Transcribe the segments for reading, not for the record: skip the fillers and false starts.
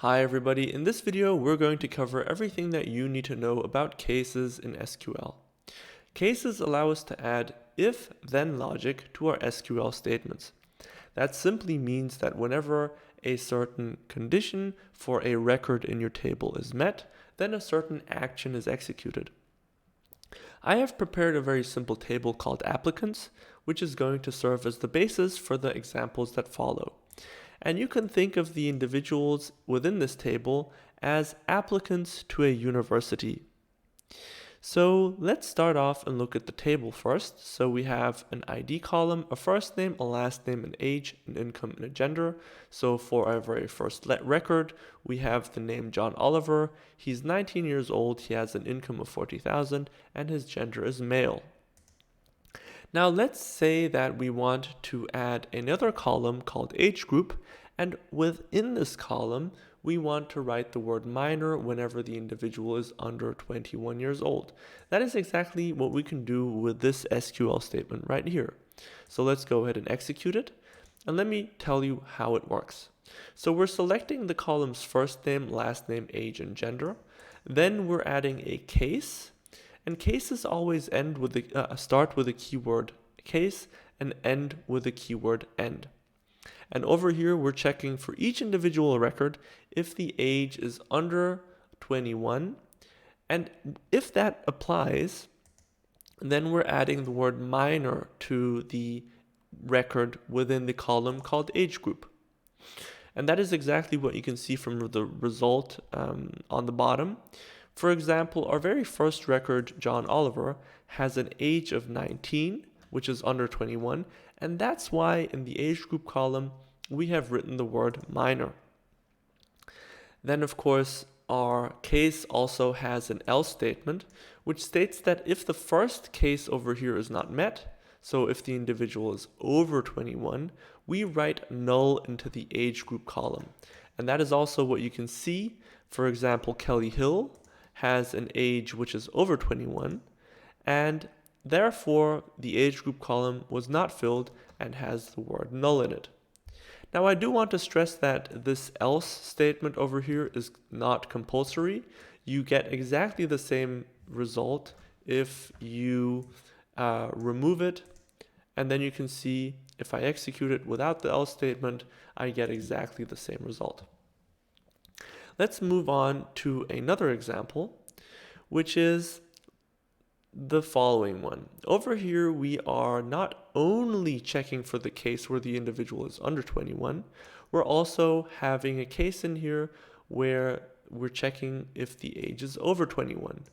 Hi everybody, in this video we're going to cover everything that you need to know about cases in SQL. Cases allow us to add if-then logic to our SQL statements. That simply means that whenever a certain condition for a record in your table is met, then a certain action is executed. I have prepared a very simple table called applicants, which is going to serve as the basis for the examples that follow. And you can think of the individuals within this table as applicants to a university. So let's start off and look at the table first. So we have an ID column, a first name, a last name, an age, an income, and a gender. So for our very first record, we have the name John Oliver. He's 19 years old, he has an income of 40,000, and his gender is male. Now let's say that we want to add another column called age group, and within this column we want to write the word minor whenever the individual is under 21 years old. That is exactly what we can do with this SQL statement right here. So let's go ahead and execute it, and let me tell you how it works. So we're selecting the columns first name, last name, age, and gender. Then we're adding a case. And cases always end with start with the keyword case and end with the keyword end. And over here, we're checking for each individual record if the age is under 21. And if that applies, then we're adding the word minor to the record within the column called age group. And that is exactly what you can see from the result on the bottom. For example, our very first record, John Oliver, has an age of 19, which is under 21, and that's why in the age group column, we have written the word minor. Then, of course, our case also has an else statement, which states that if the first case over here is not met, so if the individual is over 21, we write null into the age group column. And that is also what you can see. For example, Kelly Hill has an age which is over 21, and therefore the age group column was not filled and has the word null in it. Now I do want to stress that this else statement over here is not compulsory. You get exactly the same result if you remove it, and then you can see if I execute it without the else statement, I get exactly the same result. Let's move on to another example, which is the following one. Over here, we are not only checking for the case where the individual is under 21, we're also having a case in here where we're checking if the age is over 21.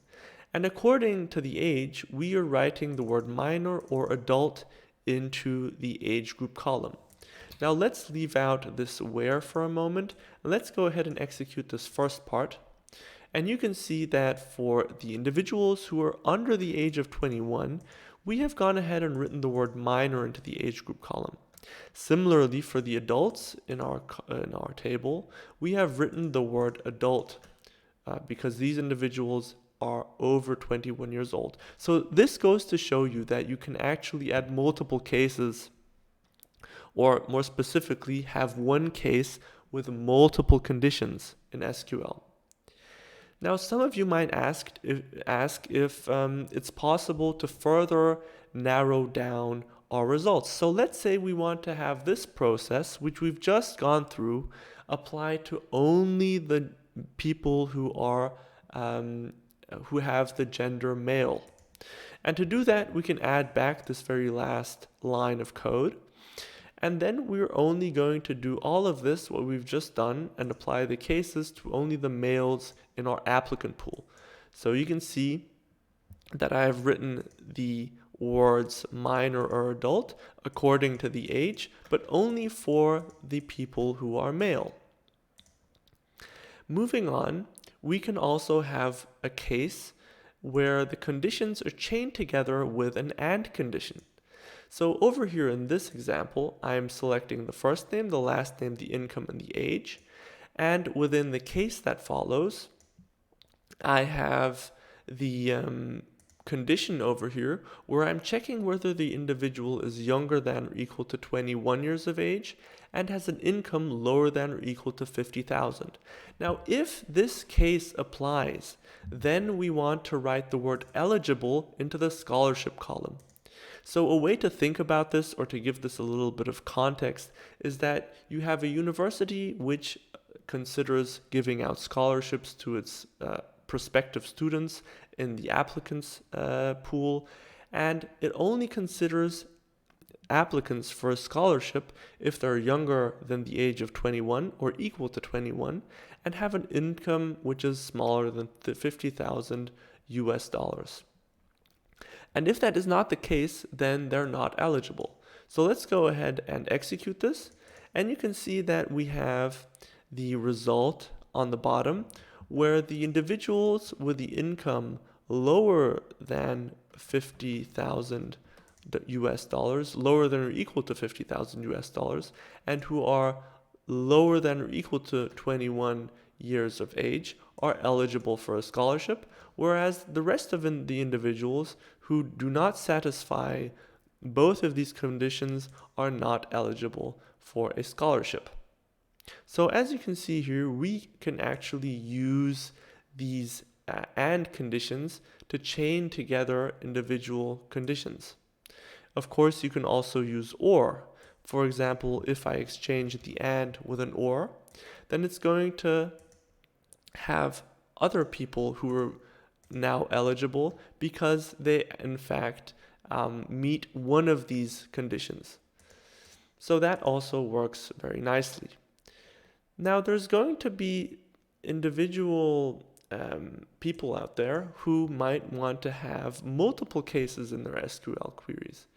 And according to the age, we are writing the word minor or adult into the age group column. Now let's leave out this where for a moment, and let's go ahead and execute this first part. And you can see that for the individuals who are under the age of 21, we have gone ahead and written the word minor into the age group column. Similarly, for the adults in our table, we have written the word adult because these individuals are over 21 years old. So this goes to show you that you can actually add multiple cases, or more specifically, have one case with multiple conditions in SQL. Now, some of you might ask if it's possible to further narrow down our results. So let's say we want to have this process, which we've just gone through, apply to only the people who are who have the gender male. And to do that, we can add back this very last line of code. And then we're only going to do all of this, what we've just done, and apply the cases to only the males in our applicant pool. So you can see that I have written the words minor or adult according to the age, but only for the people who are male. Moving on, we can also have a case where the conditions are chained together with an AND condition. So over here in this example, I am selecting the first name, the last name, the income, and the age. And within the case that follows, I have the condition over here where I'm checking whether the individual is younger than or equal to 21 years of age and has an income lower than or equal to 50,000. Now, if this case applies, then we want to write the word eligible into the scholarship column. So a way to think about this, or to give this a little bit of context, is that you have a university which considers giving out scholarships to its prospective students in the applicants pool, and it only considers applicants for a scholarship if they're younger than the age of 21 or equal to 21 and have an income which is smaller than 50,000 US dollars. And if that is not the case, then they're not eligible. So let's go ahead and execute this. And you can see that we have the result on the bottom where the individuals with the income lower than 50,000 US dollars, lower than or equal to 50,000 US dollars, and who are lower than or equal to 21 years of age are eligible for a scholarship, whereas the rest of the individuals who do not satisfy both of these conditions are not eligible for a scholarship. So as you can see here, we can actually use these AND conditions to chain together individual conditions. Of course, you can also use OR. For example, if I exchange the AND with an OR, then it's going to have other people who are now eligible because they in fact meet one of these conditions. So that also works very nicely. Now there's going to be individual people out there who might want to have multiple cases in their SQL queries.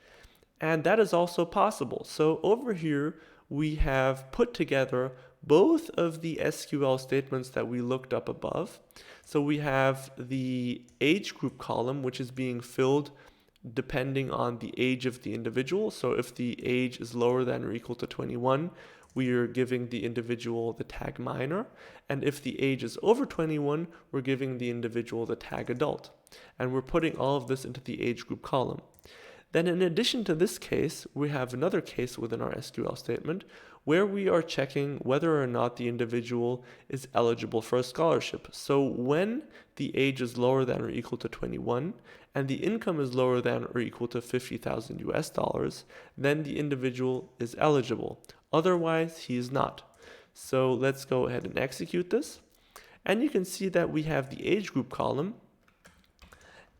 And that is also possible. So over here, we have put together both of the SQL statements that we looked up above. So we have the age group column, which is being filled depending on the age of the individual. So if the age is lower than or equal to 21, we are giving the individual the tag minor. And if the age is over 21, we're giving the individual the tag adult. And we're putting all of this into the age group column. Then in addition to this case, we have another case within our SQL statement where we are checking whether or not the individual is eligible for a scholarship. So when the age is lower than or equal to 21 and the income is lower than or equal to 50,000 US dollars, then the individual is eligible. Otherwise, he is not. So let's go ahead and execute this. And you can see that we have the age group column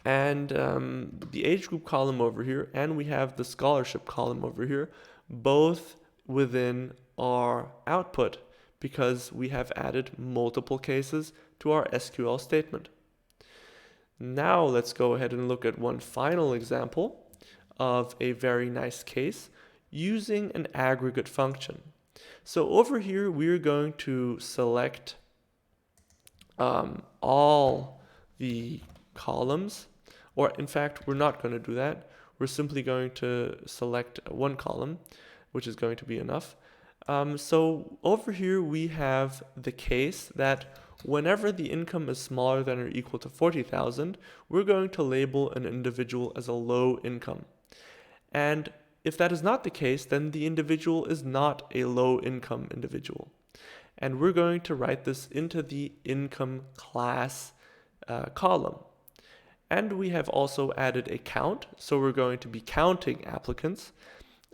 and the age group column over here, and we have the scholarship column over here, both within our output because we have added multiple cases to our SQL statement. Now let's go ahead and look at one final example of a very nice case using an aggregate function. So over here, we're going to select all the columns, or in fact, we're not going to do that. We're simply going to select one column, which is going to be enough. So over here, we have the case that whenever the income is smaller than or equal to 40,000, we're going to label an individual as a low income. And if that is not the case, then the individual is not a low income individual. And we're going to write this into the income class column. And we have also added a count, so we're going to be counting applicants.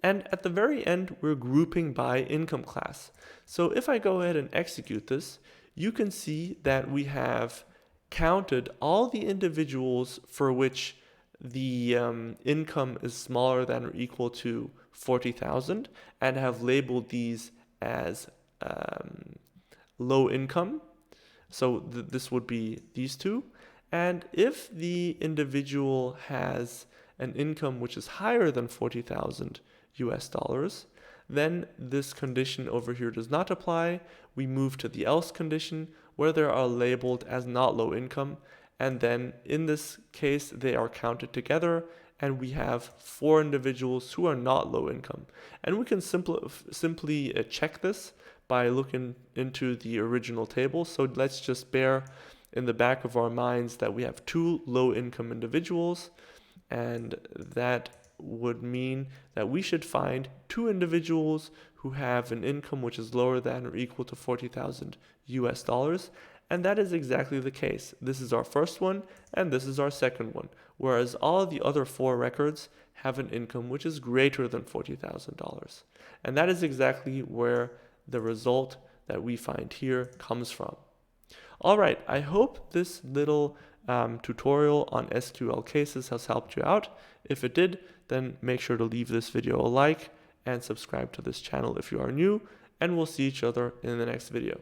And at the very end, we're grouping by income class. So if I go ahead and execute this, you can see that we have counted all the individuals for which the income is smaller than or equal to 40,000 and have labeled these as low income. So this would be these two. And if the individual has an income which is higher than 40,000 US dollars, then this condition over here does not apply. We move to the else condition where they are labeled as not low income. And then in this case, they are counted together and we have 4 individuals who are not low income. And we can simply check this by looking into the original table. So let's just bear in the back of our minds that we have 2 low income individuals, and that would mean that we should find two individuals who have an income which is lower than or equal to 40,000 US dollars. And that is exactly the case. This is our first one, and this is our second one. Whereas all the other 4 records have an income which is greater than $40,000. And that is exactly where the result that we find here comes from. All right, I hope this little tutorial on SQL cases has helped you out. If it did, then make sure to leave this video a like and subscribe to this channel if you are new, and we'll see each other in the next video.